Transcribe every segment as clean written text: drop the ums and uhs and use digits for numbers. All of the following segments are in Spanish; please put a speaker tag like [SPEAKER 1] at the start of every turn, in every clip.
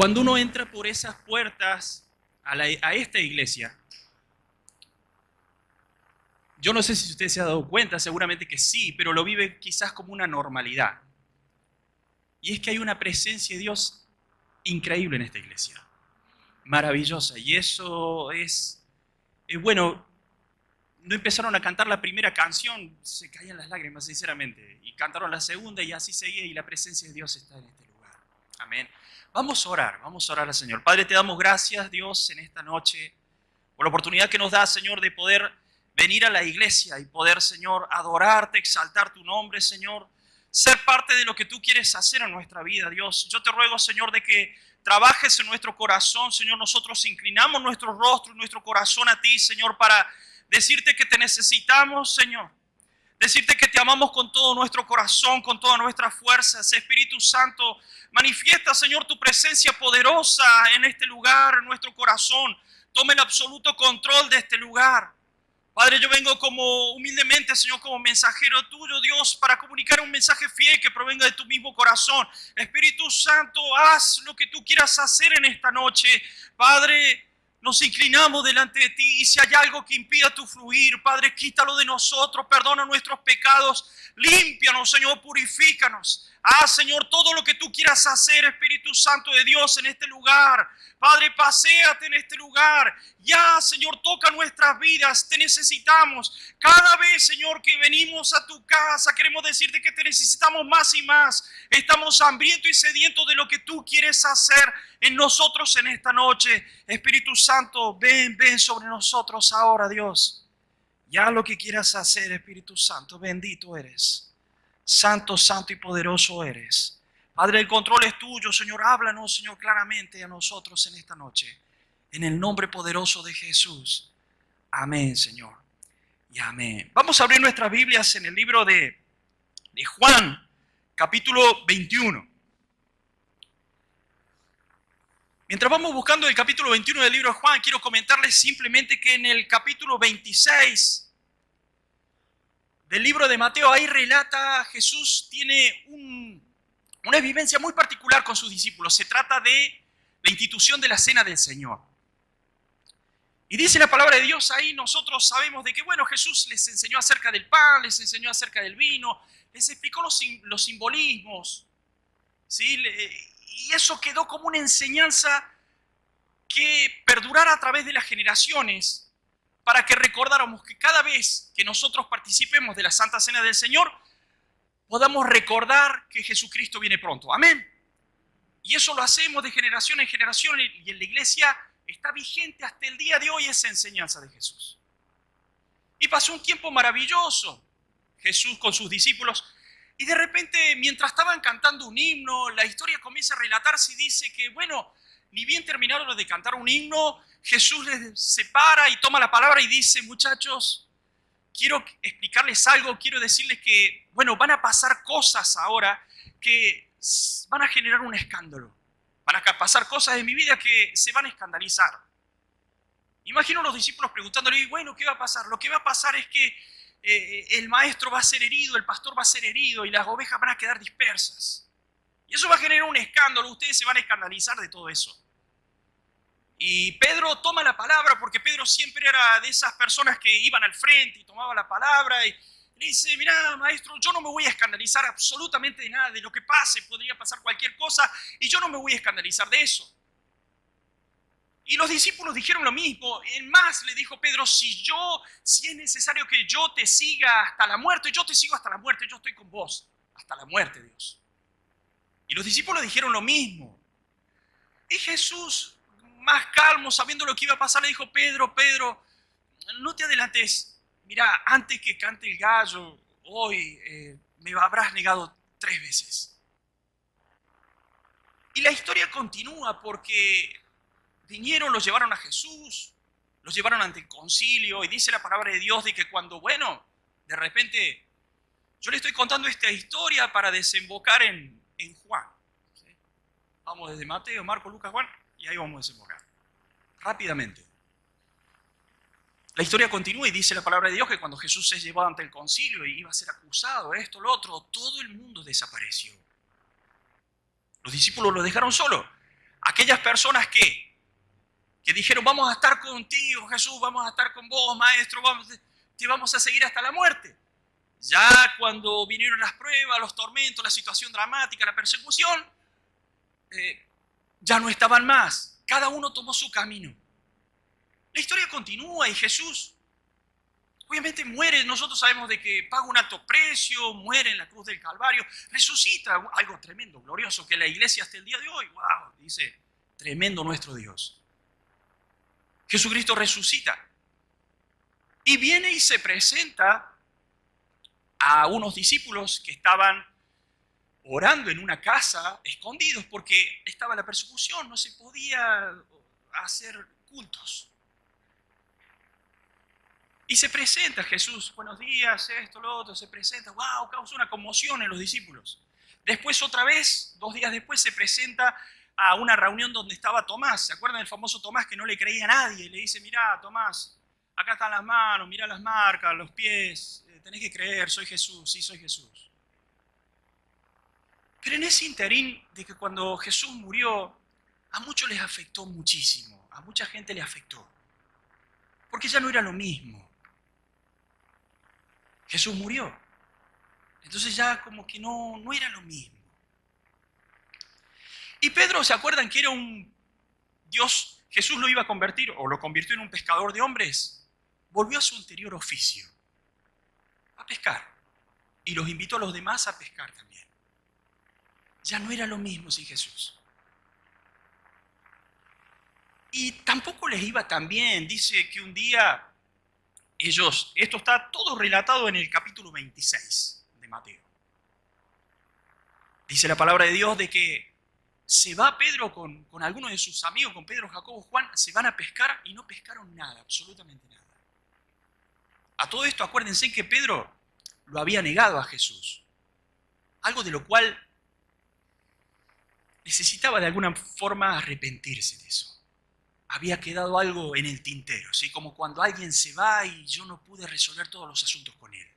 [SPEAKER 1] Cuando uno entra por esas puertas a esta iglesia, yo no sé si usted se ha dado cuenta, seguramente que sí, pero lo vive quizás como una normalidad. Y es que hay una presencia de Dios increíble en esta iglesia, maravillosa. Y eso bueno, no empezaron a cantar la primera canción, se caían las lágrimas, sinceramente. Y cantaron la segunda y así seguía, y la presencia de Dios está en este lugar. Amén. Vamos a orar al Señor. Padre, te damos gracias, Dios, en esta noche, por la oportunidad que nos da, Señor, de poder venir a la iglesia y poder, Señor, adorarte, exaltar tu nombre, Señor, ser parte de lo que tú quieres hacer en nuestra vida, Dios. Yo te ruego, Señor, de que trabajes en nuestro corazón, Señor. Nosotros inclinamos nuestro rostro y nuestro corazón a ti, Señor, para decirte que te necesitamos, Señor. Decirte que te amamos con todo nuestro corazón, con todas nuestras fuerzas. Espíritu Santo, manifiesta, Señor, tu presencia poderosa en este lugar, en nuestro corazón. Tome el absoluto control de este lugar. Padre, yo vengo como humildemente, Señor, como mensajero tuyo, Dios, para comunicar un mensaje fiel que provenga de tu mismo corazón. Espíritu Santo, haz lo que tú quieras hacer en esta noche. Padre, nos inclinamos delante de ti, y si hay algo que impida tu fluir, Padre, quítalo de nosotros, perdona nuestros pecados, límpianos, Señor, purifícanos. Haz, Señor, todo lo que tú quieras hacer, Espíritu Santo de Dios, en este lugar. Padre, paséate en este lugar. Ya, Señor, toca nuestras vidas. Te necesitamos. Cada vez, Señor, que venimos a tu casa, queremos decirte que te necesitamos más y más. Estamos hambrientos y sedientos de lo que tú quieres hacer en nosotros en esta noche. Espíritu Santo, ven sobre nosotros ahora, Dios. Ya lo que quieras hacer, Espíritu Santo, bendito eres. Santo, santo y poderoso eres. Padre, el control es tuyo, Señor. Háblanos, Señor, claramente a nosotros en esta noche. En el nombre poderoso de Jesús. Amén, Señor. Y amén. Vamos a abrir nuestras Biblias en el libro de Juan, capítulo 21. Mientras vamos buscando el capítulo 21 del libro de Juan, quiero comentarles simplemente que en el capítulo 26 del libro de Mateo, ahí relata, Jesús tiene una vivencia muy particular con sus discípulos. Se trata de la institución de la Cena del Señor. Y dice la palabra de Dios ahí, nosotros sabemos de que, bueno, Jesús les enseñó acerca del pan, les enseñó acerca del vino, les explicó los simbolismos, ¿sí? Y eso quedó como una enseñanza que perdurara a través de las generaciones, para que recordáramos que cada vez que nosotros participemos de la Santa Cena del Señor, podamos recordar que Jesucristo viene pronto. Amén. Y eso lo hacemos de generación en generación, y en la iglesia está vigente hasta el día de hoy esa enseñanza de Jesús. Y pasó un tiempo maravilloso Jesús con sus discípulos, y de repente, mientras estaban cantando un himno, la historia comienza a relatarse y dice que, bueno, ni bien terminaron de cantar un himno, Jesús les separa y toma la palabra y dice: muchachos, quiero explicarles algo, quiero decirles que, bueno, van a pasar cosas ahora que van a generar un escándalo. Van a pasar cosas en mi vida que se van a escandalizar. Imagino a los discípulos preguntándole: bueno, ¿qué va a pasar? Lo que va a pasar es que el maestro va a ser herido, el pastor va a ser herido, y las ovejas van a quedar dispersas. Y eso va a generar un escándalo, ustedes se van a escandalizar de todo eso. Y Pedro toma la palabra, porque Pedro siempre era de esas personas que iban al frente y tomaba la palabra, y le dice: mirá, maestro, yo no me voy a escandalizar absolutamente de nada, de lo que pase, podría pasar cualquier cosa, y yo no me voy a escandalizar de eso. Y los discípulos dijeron lo mismo. En más, le dijo Pedro: si es necesario que yo te siga hasta la muerte, yo te sigo hasta la muerte, yo estoy con vos hasta la muerte, Dios. Y los discípulos dijeron lo mismo. Y Jesús, más calmo, sabiendo lo que iba a pasar, le dijo: Pedro, no te adelantes. Mira, antes que cante el gallo, hoy me habrás negado 3 veces. Y la historia continúa, porque vinieron, los llevaron a Jesús, los llevaron ante el concilio, y dice la palabra de Dios de que cuando, bueno, de repente, yo le estoy contando esta historia para desembocar en Juan. ¿Sí? Vamos desde Mateo, Marco, Lucas, Juan, y ahí vamos a desembocar. Rápidamente. La historia continúa y dice la palabra de Dios que cuando Jesús es llevado ante el concilio y iba a ser acusado, esto, lo otro, todo el mundo desapareció. Los discípulos lo dejaron solo. aquellas personas que dijeron, vamos a estar contigo, Jesús, vamos a estar con vos, Maestro, te vamos a seguir hasta la muerte. Ya cuando vinieron las pruebas, los tormentos, la situación dramática, la persecución, ya no estaban más. Cada uno tomó su camino. La historia continúa y Jesús obviamente muere. Nosotros sabemos de que paga un alto precio, muere en la cruz del Calvario, resucita, algo tremendo, glorioso, que la iglesia hasta el día de hoy, wow, dice, tremendo nuestro Dios. Jesucristo resucita y viene y se presenta a unos discípulos que estaban orando en una casa, escondidos, porque estaba la persecución, no se podía hacer cultos. Y se presenta Jesús, buenos días, esto, lo otro, se presenta, wow, causa una conmoción en los discípulos. Después otra vez, 2 días después, se presenta a una reunión donde estaba Tomás. ¿Se acuerdan del famoso Tomás que no le creía a nadie? Le dice, mirá, Tomás, acá están las manos, mirá las marcas, los pies, tenés que creer, soy Jesús, sí, soy Jesús. Pero en ese interín de que cuando Jesús murió, a muchos les afectó muchísimo, a mucha gente le afectó, porque ya no era lo mismo. Jesús murió, entonces ya como que no era lo mismo. Y Pedro, ¿se acuerdan que era un Dios? Jesús lo iba a convertir, o lo convirtió en un pescador de hombres. Volvió a su anterior oficio, a pescar, y los invitó a los demás a pescar también. Ya no era lo mismo sin Jesús. Y tampoco les iba tan bien. Dice que un día ellos, esto está todo relatado en el capítulo 26 de Mateo. Dice la palabra de Dios de que se va Pedro con algunos de sus amigos, con Pedro, Jacobo, Juan, se van a pescar y no pescaron nada, absolutamente nada. A todo esto acuérdense que Pedro lo había negado a Jesús. Algo de lo cual necesitaba de alguna forma arrepentirse de eso. Había quedado algo en el tintero, ¿sí? Como cuando alguien se va y yo no pude resolver todos los asuntos con él.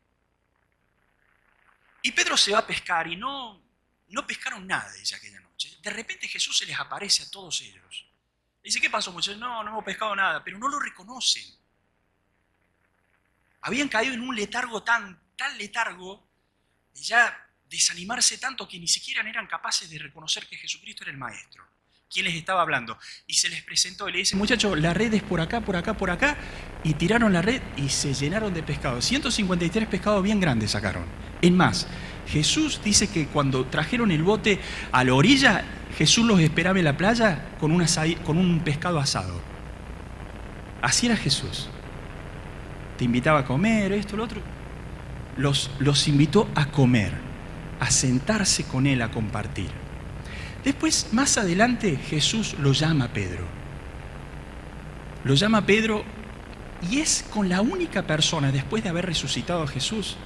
[SPEAKER 1] Y Pedro se va a pescar y no pescaron nada, dice aquella noche. De repente Jesús se les aparece a todos ellos. Dice, ¿qué pasó, muchachos? No hemos pescado nada, pero no lo reconocen. Habían caído en un letargo tal letargo, de ya desanimarse tanto que ni siquiera eran capaces de reconocer que Jesucristo era el Maestro, quien les estaba hablando. Y se les presentó y le dice, muchachos, la red es por acá, por acá, por acá. Y tiraron la red y se llenaron de pescado. 153 pescados bien grandes sacaron. En más, Jesús dice que cuando trajeron el bote a la orilla, Jesús los esperaba en la playa con un pescado asado. Así era Jesús. Te invitaba a comer, esto, lo otro. Los invitó a comer, a sentarse con él, a compartir. Después, más adelante, Jesús lo llama a Pedro. Lo llama a Pedro y es con la única persona, después de haber resucitado a Jesús,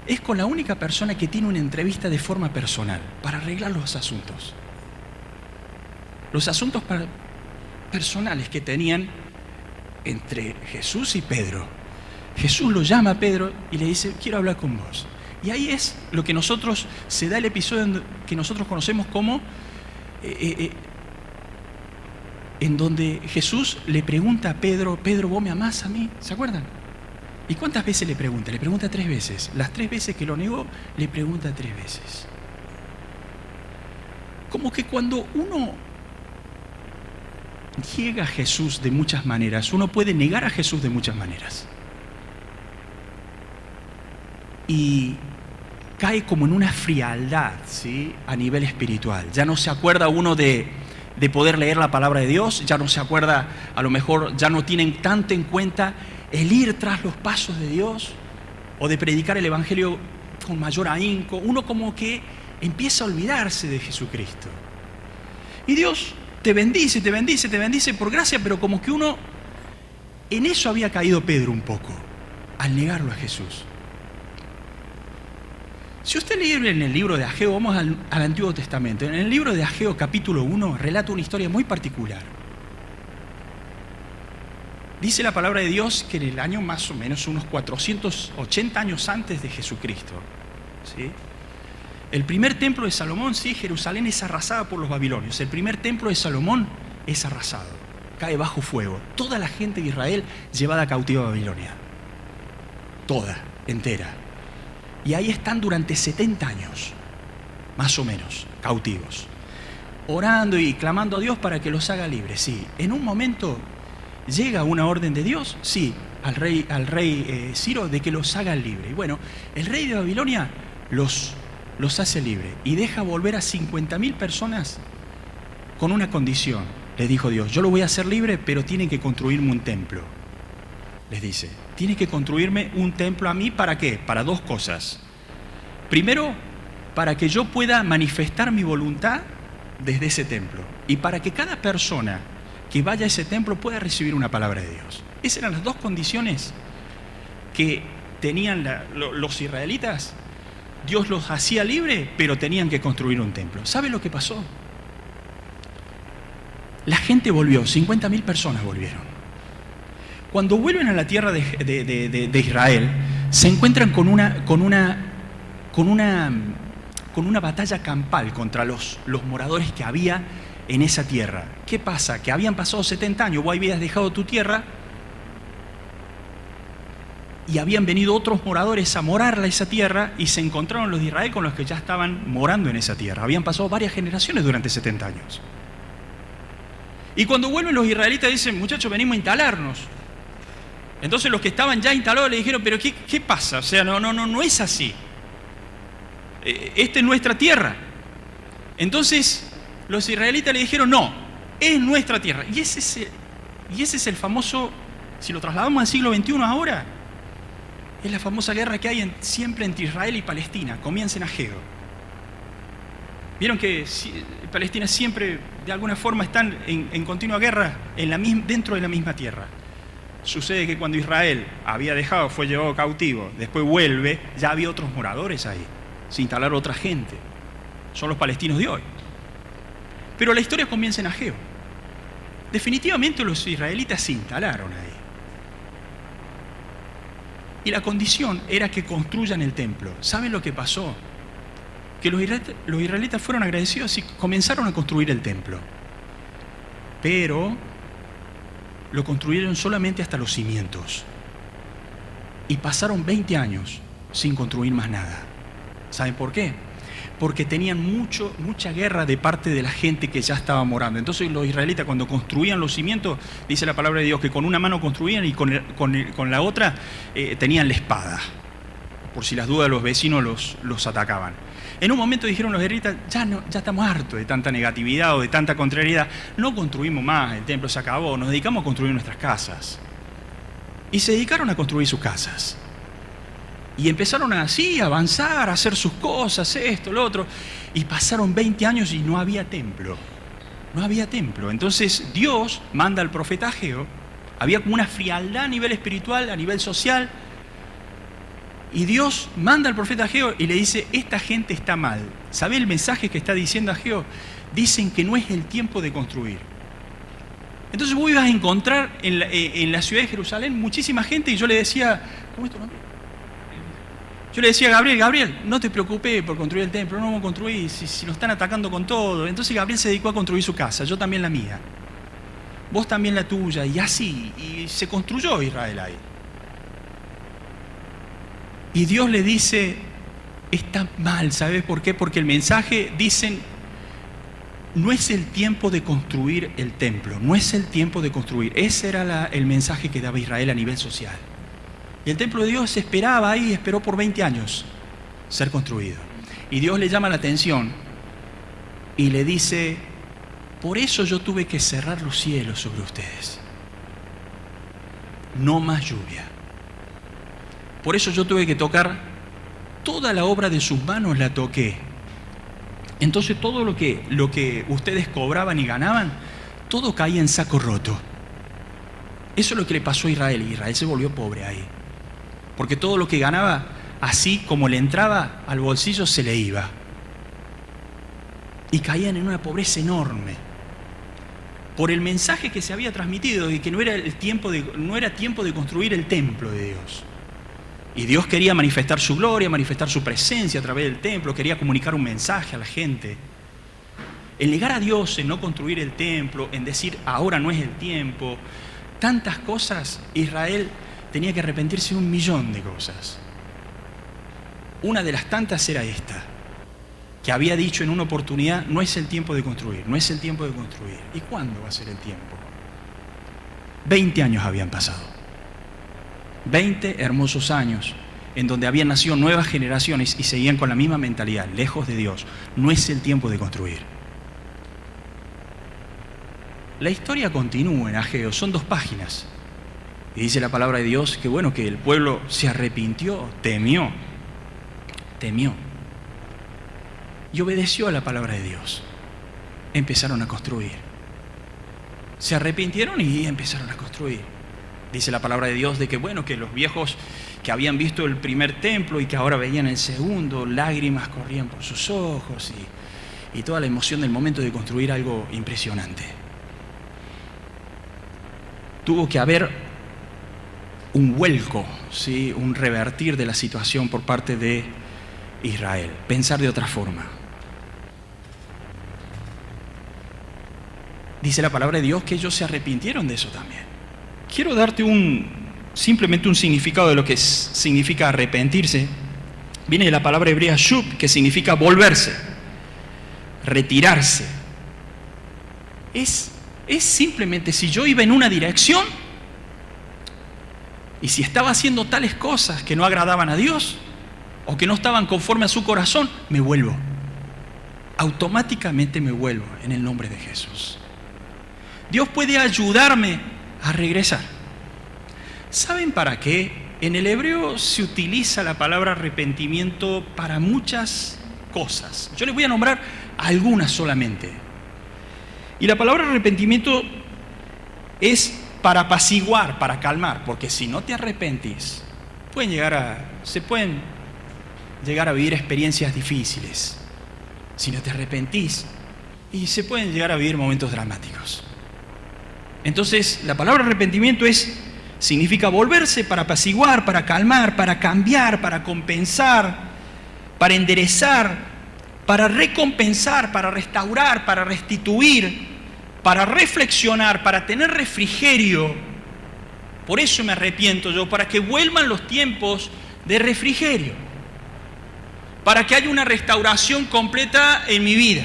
[SPEAKER 1] es con la única persona que tiene una entrevista de forma personal para arreglar los asuntos. Los asuntos personales que tenían entre Jesús y Pedro. Jesús lo llama a Pedro y le dice, quiero hablar con vos. Y ahí es lo que se da el episodio que nosotros conocemos como en donde Jesús le pregunta a Pedro, Pedro, ¿vos me amás a mí? ¿Se acuerdan? ¿Y cuántas veces le pregunta? Le pregunta 3 veces. Las 3 veces que lo negó, le pregunta 3 veces. Como que cuando uno niega a Jesús de muchas maneras, uno puede negar a Jesús de muchas maneras. Y cae como en una frialdad, ¿sí? A nivel espiritual. Ya no se acuerda uno de poder leer la palabra de Dios, ya no se acuerda, a lo mejor ya no tienen tanto en cuenta el ir tras los pasos de Dios o de predicar el Evangelio con mayor ahínco. Uno como que empieza a olvidarse de Jesucristo. Y Dios te bendice, te bendice, te bendice por gracia, pero como que uno, en eso había caído Pedro un poco, al negarlo a Jesús. Si usted lee en el libro de Ageo, vamos al Antiguo Testamento, en el libro de Ageo capítulo 1 relata una historia muy particular. Dice la palabra de Dios que en el año más o menos unos 480 años antes de Jesucristo, ¿sí? El primer templo de Salomón, sí, Jerusalén es arrasada por los babilonios. El primer templo de Salomón es arrasado, cae bajo fuego. Toda la gente de Israel llevada cautiva a Babilonia. Toda, entera. Y ahí están durante 70 años, más o menos, cautivos. Orando y clamando a Dios para que los haga libres. Sí, en un momento llega una orden de Dios, sí, al rey Ciro, de que los haga libres. Y bueno, el rey de Babilonia los hace libres y deja volver a 50.000 personas con una condición. Les dijo Dios, yo lo voy a hacer libre, pero tienen que construirme un templo. Les dice, tienen que construirme un templo a mí, ¿para qué? Para dos cosas. Primero, para que yo pueda manifestar mi voluntad desde ese templo y para que cada persona que vaya a ese templo pueda recibir una palabra de Dios. Esas eran las dos condiciones que tenían los israelitas. Dios los hacía libre, pero tenían que construir un templo. ¿Sabe lo que pasó? La gente volvió, 50.000 personas volvieron. Cuando vuelven a la tierra de Israel, se encuentran con una batalla campal contra los moradores que había en esa tierra. ¿Qué pasa? Que habían pasado 70 años, vos habías dejado tu tierra y habían venido otros moradores a morarla esa tierra y se encontraron los de Israel con los que ya estaban morando en esa tierra. Habían pasado varias generaciones durante 70 años. Y cuando vuelven los israelitas dicen, muchachos, venimos a instalarnos. Entonces los que estaban ya instalados le dijeron, pero ¿qué pasa? O sea, no es así. Esta es nuestra tierra. Entonces los israelitas le dijeron, no, es nuestra tierra. Y ese es el famoso, si lo trasladamos al siglo XXI ahora, es la famosa guerra que hay siempre entre Israel y Palestina. Comienza en Ageo. Vieron que Palestina siempre, de alguna forma, están en continua guerra dentro de la misma tierra. Sucede que cuando Israel fue llevado cautivo, después vuelve, ya había otros moradores ahí. Se instalaron otra gente. Son los palestinos de hoy. Pero la historia comienza en Ageo. Definitivamente los israelitas se instalaron ahí. Y la condición era que construyan el templo. ¿Saben lo que pasó? Que los israelitas fueron agradecidos y comenzaron a construir el templo. Pero lo construyeron solamente hasta los cimientos. Y pasaron 20 años sin construir más nada. ¿Saben por qué? Porque tenían mucha guerra de parte de la gente que ya estaba morando. Entonces los israelitas, cuando construían los cimientos, dice la palabra de Dios que con una mano construían y con la otra tenían la espada, por si las dudas los vecinos los atacaban. En un momento dijeron los israelitas, ya estamos hartos de tanta negatividad o de tanta contrariedad, no construimos más, el templo se acabó, nos dedicamos a construir nuestras casas. Y se dedicaron a construir sus casas. Y empezaron así a avanzar, a hacer sus cosas, esto, lo otro. Y pasaron 20 años y no había templo. No había templo. Entonces Dios manda al profeta Ageo. Había como una frialdad a nivel espiritual, a nivel social. Y Dios manda al profeta Ageo y le dice, esta gente está mal. ¿Sabe el mensaje que está diciendo Ageo? Dicen que no es el tiempo de construir. Entonces vos ibas a encontrar en la ciudad de Jerusalén muchísima gente y yo le decía, ¿cómo es tu nombre? Yo le decía a Gabriel, no te preocupes por construir el templo, no vamos a construir, si nos están atacando con todo. Entonces Gabriel se dedicó a construir su casa, yo también la mía. Vos también la tuya, y así, y se construyó Israel ahí. Y Dios le dice, está mal, ¿sabes por qué? Porque el mensaje dicen, no es el tiempo de construir el templo, no es el tiempo de construir. Ese era el mensaje que daba Israel a nivel social. Y el templo de Dios esperaba ahí, esperó por 20 años ser construido. Y Dios le llama la atención y le dice, por eso yo tuve que cerrar los cielos sobre ustedes. No más lluvia. Por eso yo tuve que tocar toda la obra de sus manos, la toqué. Entonces todo lo que ustedes cobraban y ganaban, todo caía en saco roto. Eso es lo que le pasó a Israel, y Israel se volvió pobre ahí. Porque todo lo que ganaba, así como le entraba al bolsillo, se le iba. Y caían en una pobreza enorme. Por el mensaje que se había transmitido de que no era tiempo de construir el templo de Dios. Y Dios quería manifestar su gloria, manifestar su presencia a través del templo, quería comunicar un mensaje a la gente. En negar a Dios, en no construir el templo, en decir ahora no es el tiempo, tantas cosas, Israel tenía que arrepentirse de 1.000.000 de cosas. Una de las tantas era esta, que había dicho en una oportunidad, no es el tiempo de construir, no es el tiempo de construir. ¿Y cuándo va a ser el tiempo? 20 años habían pasado. 20 hermosos años en donde habían nacido nuevas generaciones y seguían con la misma mentalidad, lejos de Dios. No es el tiempo de construir. La historia continúa en Ageo, son 2 páginas. Y dice la palabra de Dios que bueno, que el pueblo se arrepintió, temió y obedeció a la palabra de Dios. Empezaron a construir. Se arrepintieron y empezaron a construir. Dice la palabra de Dios de que bueno, que los viejos que habían visto el primer templo y que ahora veían el segundo, lágrimas corrían por sus ojos y toda la emoción del momento de construir algo impresionante. Tuvo que haber un vuelco, ¿sí? Un revertir de la situación por parte de Israel, pensar de otra forma. Dice la palabra de Dios que ellos se arrepintieron de eso también. Quiero darte simplemente un significado de lo que significa arrepentirse. Viene de la palabra hebrea shub, que significa volverse, retirarse. Es simplemente si yo iba en una dirección y si estaba haciendo tales cosas que no agradaban a Dios o que no estaban conforme a su corazón, me vuelvo. Automáticamente me vuelvo en el nombre de Jesús. Dios puede ayudarme a regresar. ¿Saben para qué? En el hebreo se utiliza la palabra arrepentimiento para muchas cosas. Yo les voy a nombrar algunas solamente. Y la palabra arrepentimiento es para apaciguar, para calmar, porque si no te arrepentís, se pueden llegar a vivir experiencias difíciles. Si no te arrepentís, y se pueden llegar a vivir momentos dramáticos. Entonces, la palabra arrepentimiento significa volverse, para apaciguar, para calmar, para cambiar, para compensar, para enderezar, para recompensar, para restaurar, para restituir, para reflexionar, para tener refrigerio. Por eso me arrepiento yo, para que vuelvan los tiempos de refrigerio, para que haya una restauración completa en mi vida,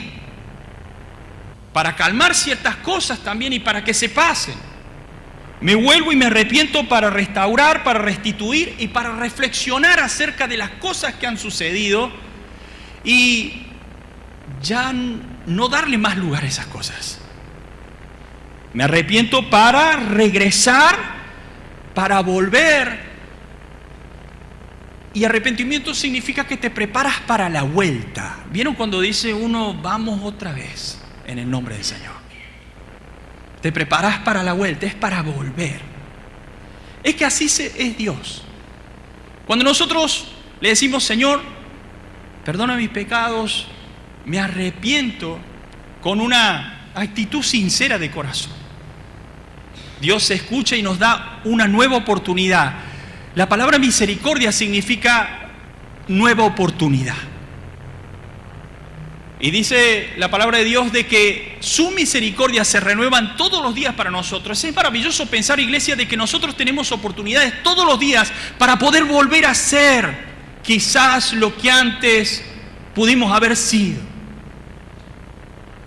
[SPEAKER 1] para calmar ciertas cosas también y para que se pasen. Me vuelvo y me arrepiento para restaurar, para restituir y para reflexionar acerca de las cosas que han sucedido y ya no darle más lugar a esas cosas. Me arrepiento para regresar, para volver. Y arrepentimiento significa que te preparas para la vuelta. ¿Vieron cuando dice uno, vamos otra vez? En el nombre del Señor. Te preparas para la vuelta, es para volver. Es que así es Dios. Cuando nosotros le decimos, Señor, perdona mis pecados, me arrepiento, con una actitud sincera de corazón, Dios se escucha y nos da una nueva oportunidad. La palabra misericordia significa nueva oportunidad. Y dice la palabra de Dios de que su misericordia se renuevan todos los días para nosotros. Es maravilloso pensar, iglesia, de que nosotros tenemos oportunidades todos los días para poder volver a ser quizás lo que antes pudimos haber sido.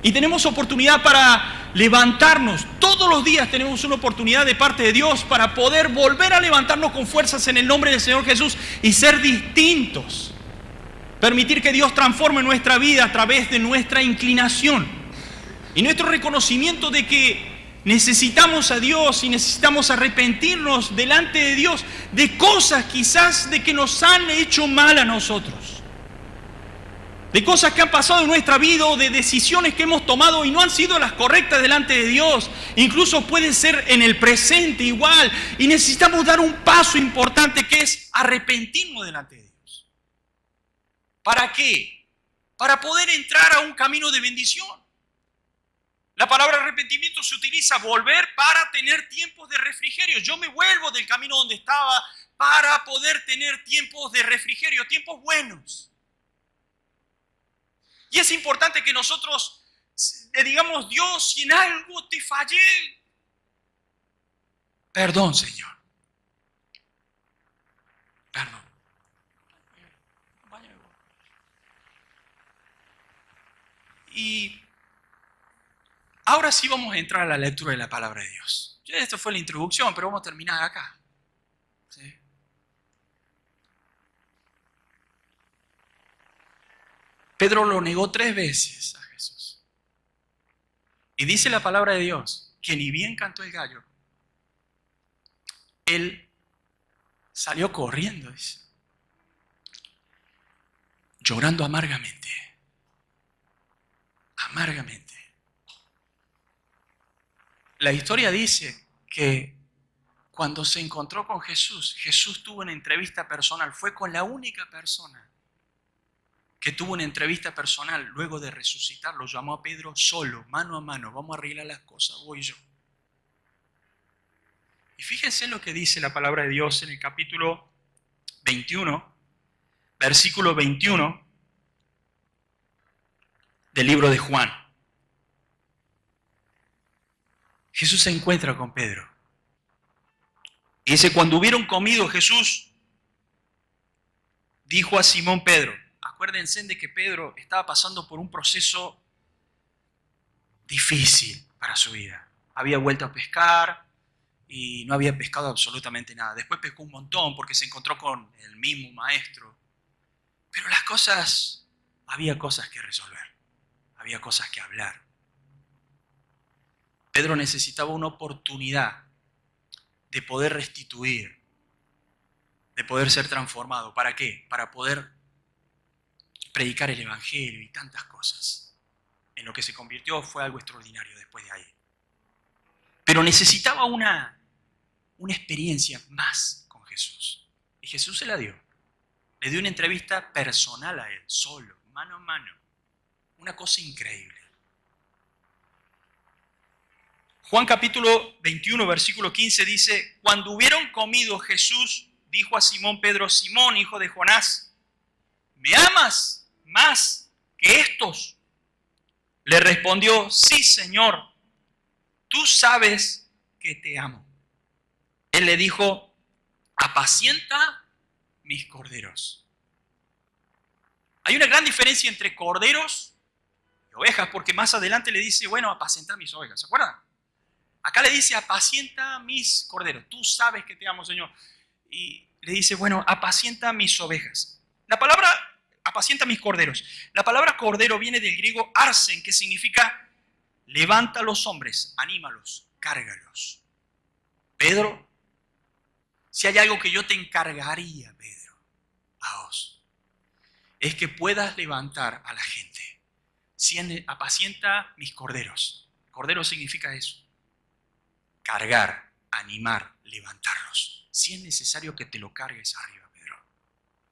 [SPEAKER 1] Y tenemos oportunidad para levantarnos. Todos los días tenemos una oportunidad de parte de Dios para poder volver a levantarnos con fuerzas en el nombre del Señor Jesús y ser distintos. Permitir que Dios transforme nuestra vida a través de nuestra inclinación y nuestro reconocimiento de que necesitamos a Dios y necesitamos arrepentirnos delante de Dios de cosas quizás de que nos han hecho mal a nosotros, de cosas que han pasado en nuestra vida o de decisiones que hemos tomado y no han sido las correctas delante de Dios. Incluso puede ser en el presente igual, y necesitamos dar un paso importante que es arrepentirnos delante de Dios. ¿Para qué? Para poder entrar a un camino de bendición. La palabra arrepentimiento se utiliza volver para tener tiempos de refrigerio. Yo me vuelvo del camino donde estaba, para poder tener tiempos de refrigerio, tiempos buenos. Y es importante que nosotros le digamos: Dios, si en algo te fallé, perdón, Señor. Perdón. Y ahora sí vamos a entrar a la lectura de la palabra de Dios. Esto fue la introducción, pero vamos a terminar acá. ¿Sí? Pedro lo negó 3 veces a Jesús. Y dice la palabra de Dios que ni bien cantó el gallo, él salió corriendo, dice, llorando amargamente. Amargamente. La historia dice que cuando se encontró con Jesús, Jesús tuvo una entrevista personal. Fue con la única persona que tuvo una entrevista personal luego de resucitar. Lo llamó a Pedro solo, mano a mano. Vamos a arreglar las cosas, voy yo. Y fíjense en lo que dice la palabra de Dios en el capítulo 21, versículo 21 del libro de Juan. Jesús se encuentra con Pedro. Y dice: cuando hubieron comido, Jesús dijo a Simón Pedro. Acuérdense de que Pedro estaba pasando por un proceso difícil para su vida. Había vuelto a pescar y no había pescado absolutamente nada. Después pescó un montón porque se encontró con el mismo maestro. Pero había cosas que resolver. Había cosas que hablar. Pedro necesitaba una oportunidad de poder restituir, de poder ser transformado. ¿Para qué? Para poder predicar el evangelio y tantas cosas. En lo que se convirtió fue algo extraordinario después de ahí. Pero necesitaba una experiencia más con Jesús. Y Jesús se la dio. Le dio una entrevista personal a él, solo, mano a mano. Una cosa increíble. Juan capítulo 21, versículo 15 dice: cuando hubieron comido, Jesús dijo a Simón Pedro: Simón, hijo de Jonás, ¿me amas más que estos? Le respondió: sí, Señor, tú sabes que te amo. Él le dijo: apacienta mis corderos. Hay una gran diferencia entre corderos y ovejas, porque más adelante le dice: bueno, apacienta mis ovejas. ¿Se acuerdan? Acá le dice: apacienta mis corderos. Tú sabes que te amo, Señor. Y le dice: bueno, apacienta mis ovejas. La palabra apacienta mis corderos. La palabra cordero viene del griego arsen, que significa levanta a los hombres, anímalos, cárgalos. Pedro, si hay algo que yo te encargaría, Pedro, a vos, es que puedas levantar a la gente. Apacienta mis corderos. Cordero significa eso. Cargar, animar, levantarlos. Si es necesario que te lo cargues arriba, Pedro,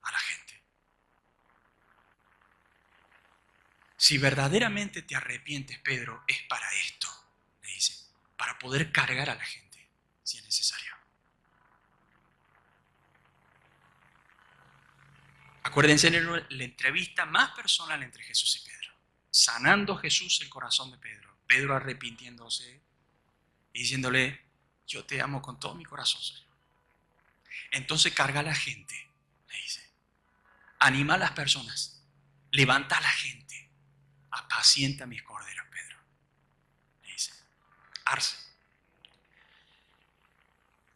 [SPEAKER 1] a la gente. Si verdaderamente te arrepientes, Pedro, es para esto, le dice, para poder cargar a la gente, si es necesario. Acuérdense de la entrevista más personal entre Jesús y Pedro. Sanando Jesús el corazón de Pedro. Pedro arrepintiéndose y diciéndole: yo te amo con todo mi corazón, Señor. Entonces carga a la gente, le dice. Anima a las personas. Levanta a la gente. Apacienta mis corderos, Pedro. Le dice. Arce.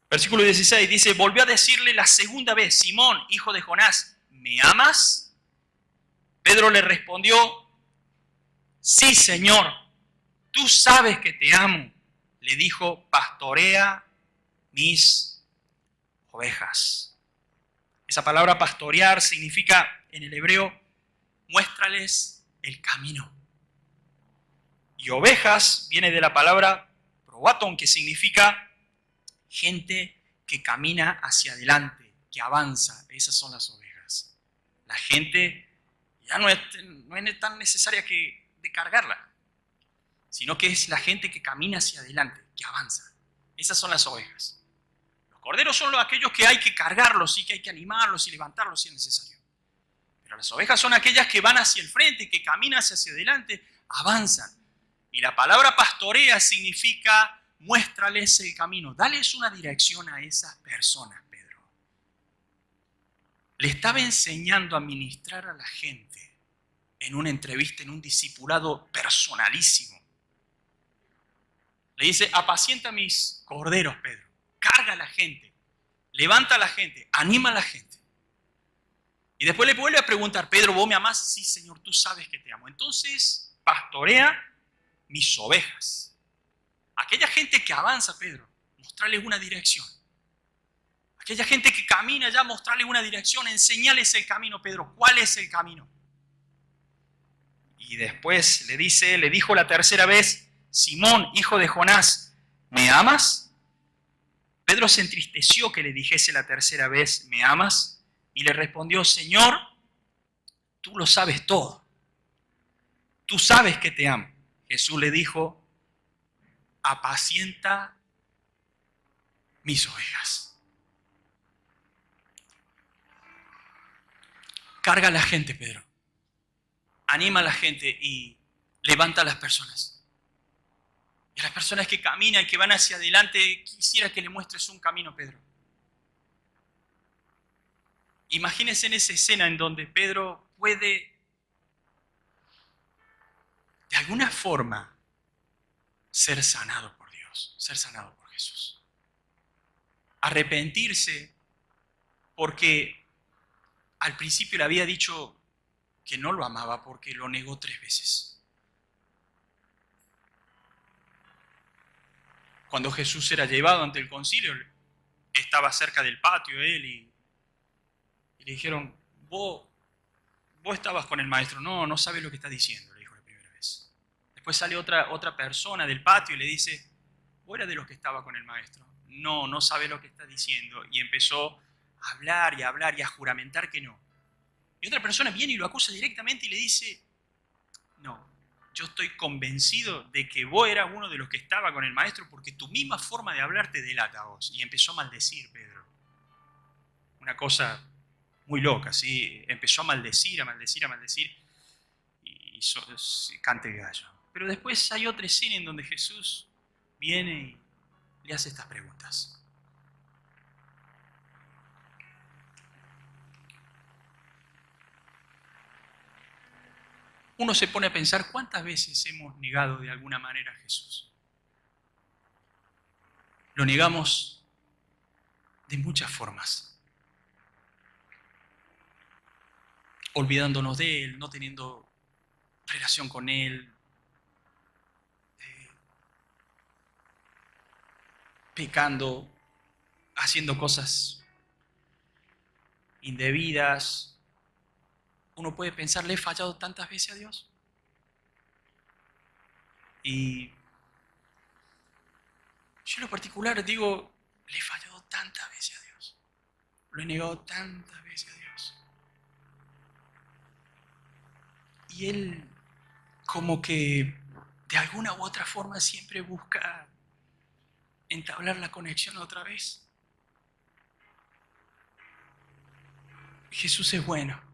[SPEAKER 1] Versículo 16 dice: volvió a decirle la segunda vez: Simón, hijo de Jonás, ¿me amas? Pedro le respondió: sí, Señor, tú sabes que te amo. Le dijo: pastorea mis ovejas. Esa palabra pastorear significa en el hebreo: muéstrales el camino. Y ovejas viene de la palabra probaton, que significa gente que camina hacia adelante, que avanza. Esas son las ovejas. La gente ya no es tan necesaria de cargarla, sino que es la gente que camina hacia adelante, que avanza. Esas son las ovejas. Corderos son aquellos que hay que cargarlos, sí, que hay que animarlos y levantarlos si es necesario. Pero las ovejas son aquellas que van hacia el frente, que caminan hacia adelante, avanzan. Y la palabra pastorea significa muéstrales el camino, dales una dirección a esas personas, Pedro. Le estaba enseñando a ministrar a la gente en una entrevista, en un discipulado personalísimo. Le dice, apacienta mis corderos, Pedro. Carga a la gente, levanta a la gente, anima a la gente. Y después le vuelve a preguntar, Pedro, ¿vos me amás? Sí, Señor, tú sabes que te amo. Entonces, pastorea mis ovejas. Aquella gente que avanza, Pedro, mostrarles una dirección. Aquella gente que camina ya, mostrarles una dirección, enseñarles el camino, Pedro. ¿Cuál es el camino? Y después le dijo la tercera vez, Simón, hijo de Jonás, ¿me amas? Pedro se entristeció que le dijese la tercera vez, ¿me amas? Y le respondió, Señor, tú lo sabes todo. Tú sabes que te amo. Jesús le dijo, apacienta mis ovejas. Carga a la gente, Pedro. Anima a la gente y levanta a las personas. Y a las personas que caminan, que van hacia adelante, quisiera que le muestres un camino, Pedro. Imagínense en esa escena en donde Pedro puede, de alguna forma, ser sanado por Dios, ser sanado por Jesús. Arrepentirse porque al principio le había dicho que no lo amaba porque lo negó 3 veces. Cuando Jesús era llevado ante el concilio, estaba cerca del patio él y le dijeron, vos estabas con el maestro. No sabes lo que está diciendo, le dijo la primera vez. Después sale otra persona del patio y le dice, vos eras de los que estaba con el maestro. No sabe lo que está diciendo. Y empezó a hablar y a juramentar que no. Y otra persona viene y lo acusa directamente y le dice, no, yo estoy convencido de que vos eras uno de los que estaba con el maestro porque tu misma forma de hablar te delata a vos. Y empezó a maldecir, Pedro. Una cosa muy loca, ¿sí? Empezó a maldecir y canta el gallo. Pero después hay otra escena en donde Jesús viene y le hace estas preguntas. Uno se pone a pensar cuántas veces hemos negado de alguna manera a Jesús. Lo negamos de muchas formas. Olvidándonos de Él, no teniendo relación con Él, pecando, haciendo cosas indebidas. Uno puede pensar, ¿le he fallado tantas veces a Dios? Y yo en lo particular digo, le he fallado tantas veces a Dios. Lo he negado tantas veces a Dios. Y Él como que de alguna u otra forma siempre busca entablar la conexión otra vez. Jesús es bueno.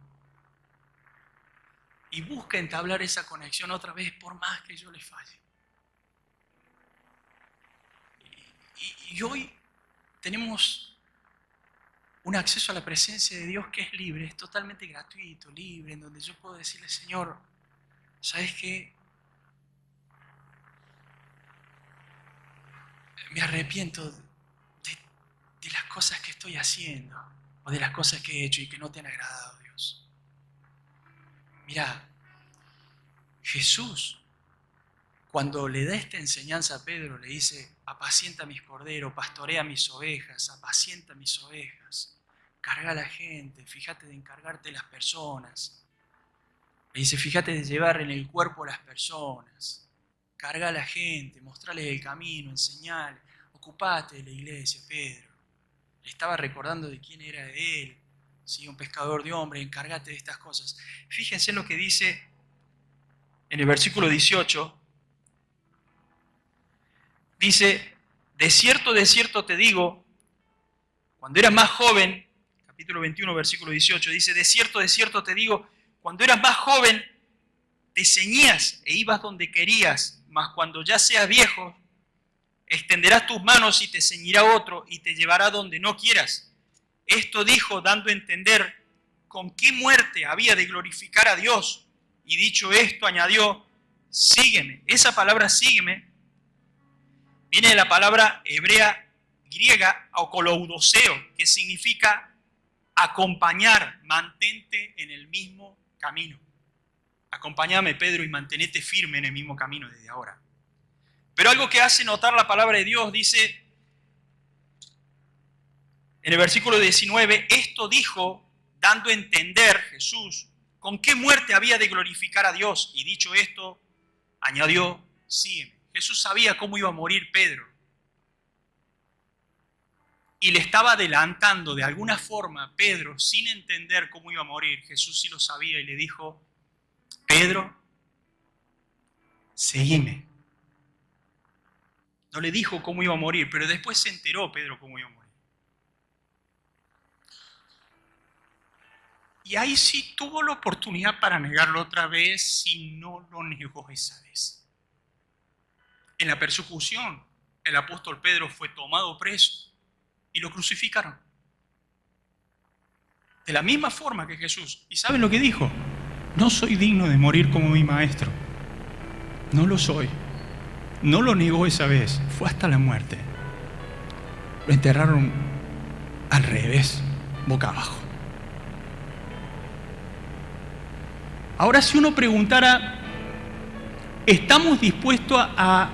[SPEAKER 1] Y busca entablar esa conexión otra vez por más que yo le falle. Y hoy tenemos un acceso a la presencia de Dios que es libre, es totalmente gratuito, libre, en donde yo puedo decirle, Señor, ¿sabes qué? Me arrepiento de las cosas que estoy haciendo o de las cosas que he hecho y que no te han agradado, Dios. Mira, Jesús, cuando le da esta enseñanza a Pedro, le dice, apacienta mis corderos, pastorea mis ovejas, apacienta mis ovejas, carga a la gente, fíjate de encargarte de las personas. Le dice, fíjate de llevar en el cuerpo a las personas, carga a la gente, mostrarles el camino, enseñarles, ocupate de la iglesia, Pedro. Le estaba recordando de quién era él, ¿sí? Un pescador de hombres, encárgate de estas cosas. Fíjense en lo que dice en el versículo 18. Dice, de cierto te digo, Cuando eras más joven, capítulo 21, versículo 18, dice, de cierto te digo, cuando eras más joven, te ceñías e ibas donde querías, mas cuando ya seas viejo, extenderás tus manos y te ceñirá otro y te llevará donde no quieras. Esto dijo dando a entender con qué muerte había de glorificar a Dios. Y dicho esto, añadió, sígueme. Esa palabra sígueme viene de la palabra hebrea griega okoloudoseo, que significa acompañar, mantente en el mismo camino. Acompáñame, Pedro, y mantenete firme en el mismo camino desde ahora. Pero algo que hace notar la palabra de Dios dice en el versículo 19, esto dijo, dando a entender Jesús, con qué muerte había de glorificar a Dios. Y dicho esto, añadió, sígueme. Jesús sabía cómo iba a morir Pedro. Y le estaba adelantando de alguna forma Pedro, sin entender cómo iba a morir. Jesús sí lo sabía y le dijo, Pedro, seguime. No le dijo cómo iba a morir, pero después se enteró Pedro cómo iba a morir. Y ahí sí tuvo la oportunidad para negarlo otra vez y no lo negó esa vez. En la persecución, el apóstol Pedro fue tomado preso y lo crucificaron. De la misma forma que Jesús. ¿Y saben lo que dijo? No soy digno de morir como mi maestro. No lo soy. No lo negó esa vez, fue hasta la muerte. Lo enterraron al revés, boca abajo. Ahora, si uno preguntara, ¿estamos dispuestos a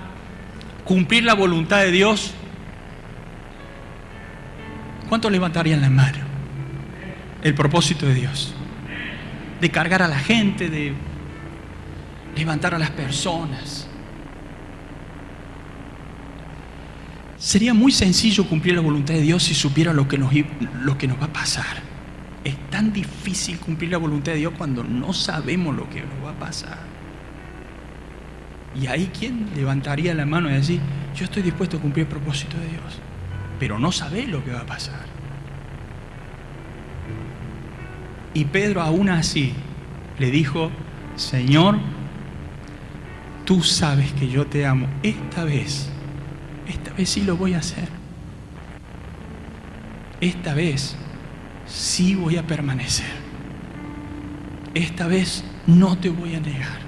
[SPEAKER 1] cumplir la voluntad de Dios? ¿Cuántos levantarían la mano? El propósito de Dios. De cargar a la gente, de levantar a las personas. Sería muy sencillo cumplir la voluntad de Dios si supiera lo que nos va a pasar. Es tan difícil cumplir la voluntad de Dios cuando no sabemos lo que nos va a pasar. Y ahí, ¿quién levantaría la mano y decir, yo estoy dispuesto a cumplir el propósito de Dios? Pero no sabe lo que va a pasar. Y Pedro aún así le dijo, Señor, tú sabes que yo te amo. Esta vez sí lo voy a hacer. Esta vez sí voy a permanecer. Esta vez no te voy a negar.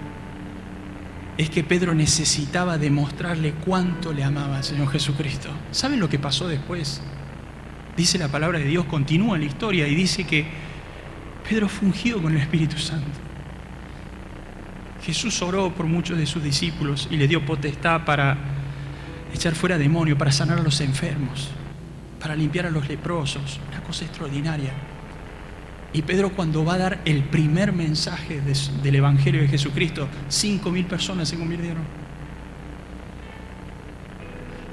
[SPEAKER 1] Es que Pedro necesitaba demostrarle cuánto le amaba al Señor Jesucristo. ¿Saben lo que pasó después? Dice la palabra de Dios, continúa la historia y dice que Pedro fue ungido con el Espíritu Santo. Jesús oró por muchos de sus discípulos y le dio potestad para echar fuera demonios, para sanar a los enfermos, para limpiar a los leprosos. Una cosa extraordinaria. Y Pedro, cuando va a dar el primer mensaje del Evangelio de Jesucristo, 5.000 personas se convirtieron.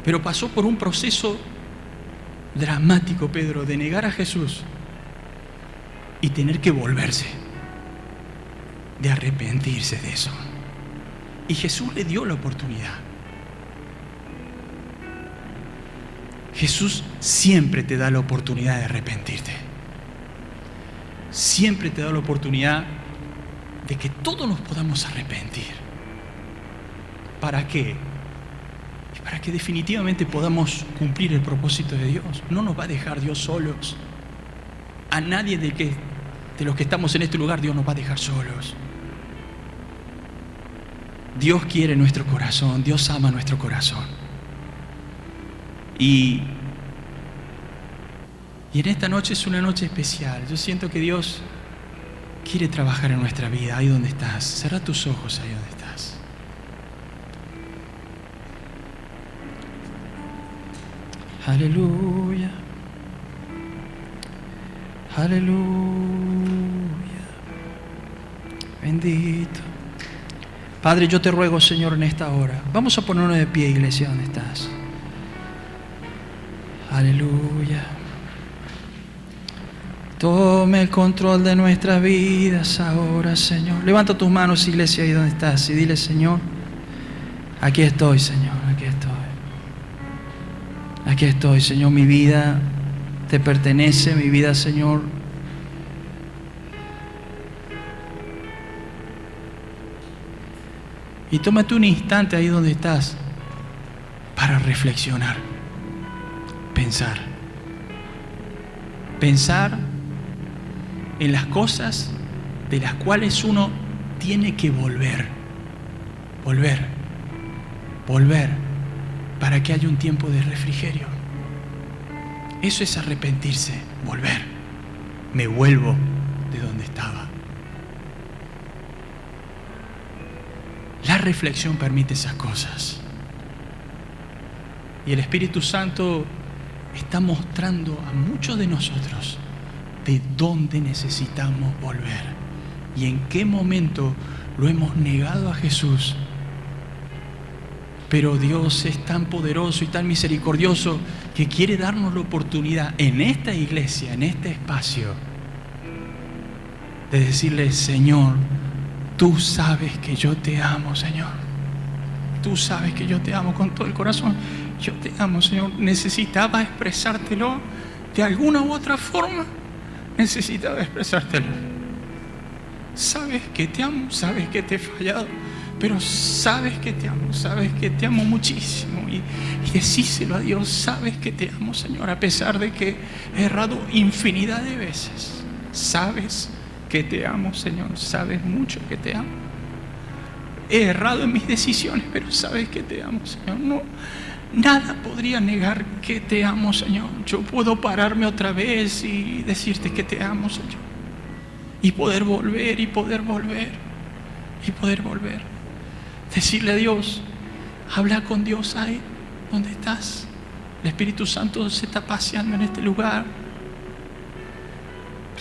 [SPEAKER 1] Pero pasó por un proceso dramático, Pedro, de negar a Jesús y tener que volverse, de arrepentirse de eso. Y Jesús le dio la oportunidad. Jesús siempre te da la oportunidad de arrepentirte. Siempre te da la oportunidad de que todos nos podamos arrepentir. ¿Para qué? Para que definitivamente podamos cumplir el propósito de Dios. No nos va a dejar Dios solos. A nadie de los que estamos en este lugar Dios nos va a dejar solos. Dios quiere nuestro corazón, Dios ama nuestro corazón. Y en esta noche es una noche especial. Yo siento que Dios quiere trabajar en nuestra vida. Ahí donde estás, cerra tus ojos ahí donde estás. Aleluya. Aleluya. Bendito. Padre, yo te ruego, Señor, en esta hora. Vamos a ponernos de pie, iglesia, donde estás. Aleluya. Tome el control de nuestras vidas ahora, Señor. Levanta tus manos, iglesia, ahí donde estás, y dile, Señor, aquí estoy, Señor, aquí estoy. Aquí estoy, Señor, mi vida te pertenece mi vida, Señor. Y tómate un instante ahí donde estás para reflexionar, pensar en las cosas de las cuales uno tiene que volver, para que haya un tiempo de refrigerio. Eso es arrepentirse, volver. Me vuelvo de donde estaba. La reflexión permite esas cosas. Y el Espíritu Santo está mostrando a muchos de nosotros de dónde necesitamos volver y en qué momento lo hemos negado a Jesús. Pero Dios es tan poderoso y tan misericordioso que quiere darnos la oportunidad en esta iglesia, en este espacio, de decirle: Señor, tú sabes que yo te amo, Señor. Tú sabes que yo te amo con todo el corazón. Yo te amo, Señor. Necesitaba expresártelo de alguna u otra forma. Necesitaba expresártelo. Sabes que te amo, sabes que te he fallado, pero sabes que te amo muchísimo. Y decíselo a Dios: sabes que te amo, Señor, a pesar de que he errado infinidad de veces. Sabes que te amo, Señor, sabes mucho que te amo. He errado en mis decisiones, pero sabes que te amo, Señor. No, nada podría negar que te amo, Señor. Yo puedo pararme otra vez y decirte que te amo, Señor. Y poder volver, y poder volver, y poder volver. Decirle a Dios: habla con Dios ahí donde estás. El Espíritu Santo se está paseando en este lugar.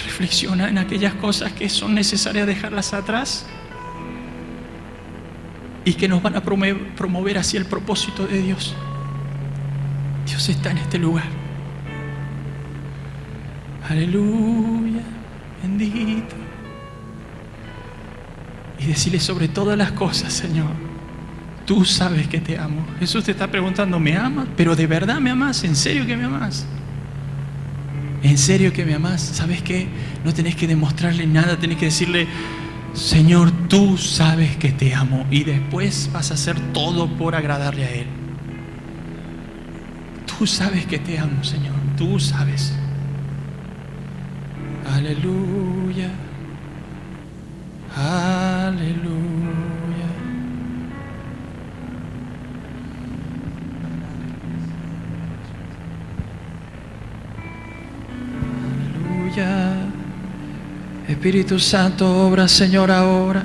[SPEAKER 1] Reflexiona en aquellas cosas que son necesarias dejarlas atrás y que nos van a promover hacia el propósito de Dios. Dios está en este lugar. Aleluya, bendito. Y decirle sobre todas las cosas: Señor, tú sabes que te amo. Jesús te está preguntando: ¿me amas? ¿Pero de verdad me amas? ¿En serio que me amas? ¿En serio que me amas? ¿Sabes qué? No tenés que demostrarle nada, tenés que decirle: Señor, tú sabes que te amo. Y después vas a hacer todo por agradarle a Él. Tú sabes que te amo, Señor. Tú sabes. Aleluya. Aleluya. Aleluya. Espíritu Santo, obra, Señor, ahora.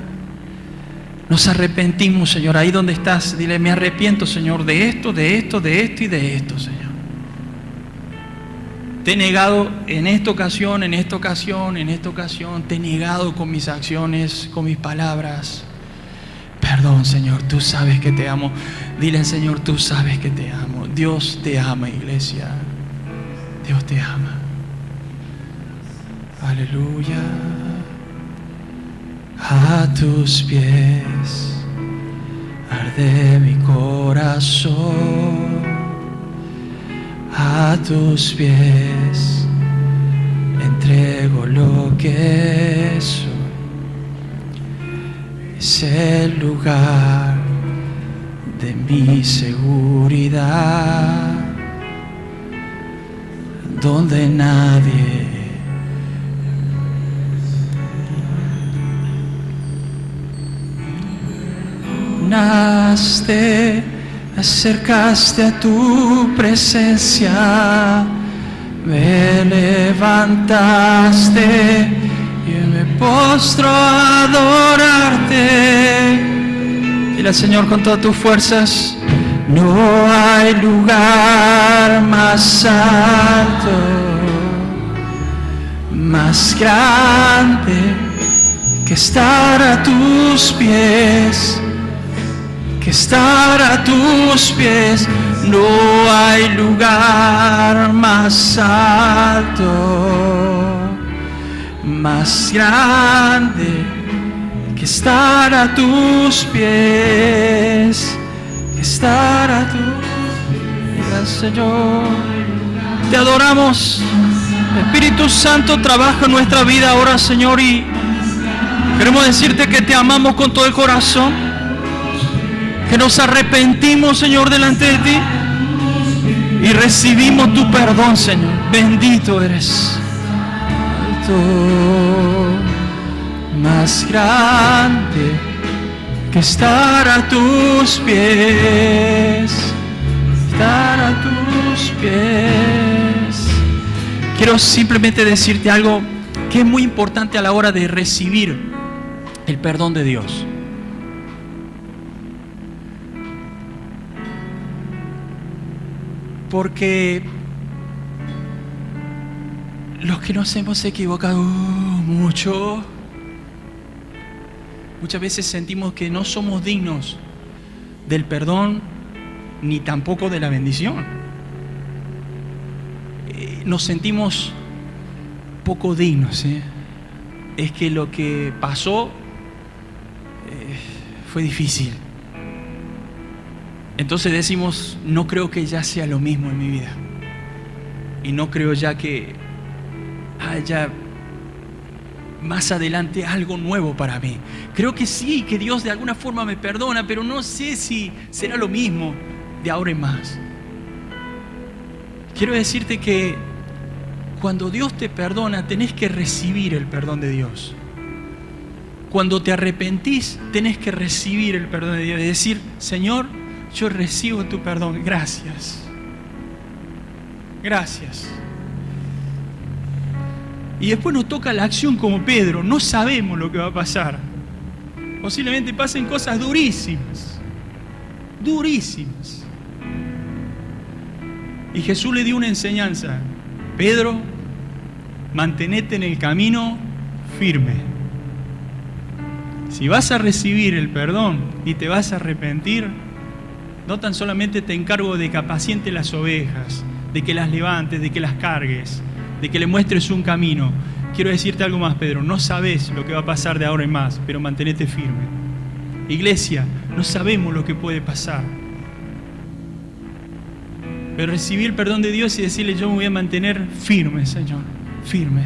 [SPEAKER 1] Nos arrepentimos, Señor. Ahí donde estás, dile: me arrepiento, Señor, de esto y de esto, Señor. Te he negado en esta ocasión. Te he negado con mis acciones, con mis palabras. Perdón, Señor, tú sabes que te amo. Dile: Señor, tú sabes que te amo. Dios te ama, iglesia. Dios te ama. Aleluya. A tus pies arde mi corazón. A tus pies entrego lo que soy. Es el lugar de mi seguridad, donde nadie naste, acercaste a tu presencia, me levantaste y me postro a adorarte. Dile al Señor con todas tus fuerzas: no hay lugar más alto, más grande que estar a tus pies. Que estar a tus pies. No hay lugar más alto, más grande que estar a tus pies. Que estar a tus pies, Señor. Te adoramos. Espíritu Santo, trabaja en nuestra vida ahora, Señor, y queremos decirte que te amamos con todo el corazón, que nos arrepentimos, Señor, delante de ti y recibimos tu perdón, Señor. Bendito eres. Alto, más grande que estar a tus pies, estar a tus pies. Quiero simplemente decirte algo que es muy importante a la hora de recibir el perdón de Dios. Porque los que nos hemos equivocado mucho, muchas veces sentimos que no somos dignos del perdón ni tampoco de la bendición. Nos sentimos poco dignos, ¿eh? Es que lo que pasó fue difícil. Entonces decimos, no creo que ya sea lo mismo en mi vida. Y no creo ya que haya más adelante algo nuevo para mí. Creo que sí, que Dios de alguna forma me perdona, pero no sé si será lo mismo de ahora en más. Quiero decirte que cuando Dios te perdona, tenés que recibir el perdón de Dios. Cuando te arrepentís, tenés que recibir el perdón de Dios. Es decir, Señor, yo recibo tu perdón. Gracias. Gracias. Y después nos toca la acción como Pedro. No sabemos lo que va a pasar. Posiblemente pasen cosas durísimas. Durísimas. Y Jesús le dio una enseñanza. Pedro, mantenete en el camino firme. Si vas a recibir el perdón y te vas a arrepentir, no tan solamente te encargo de que apacientes las ovejas, de que las levantes, de que las cargues, de que le muestres un camino. Quiero decirte algo más, Pedro. No sabes lo que va a pasar de ahora en más, pero mantenete firme. Iglesia, no sabemos lo que puede pasar. Pero recibir el perdón de Dios y decirle, yo me voy a mantener firme, Señor, firme.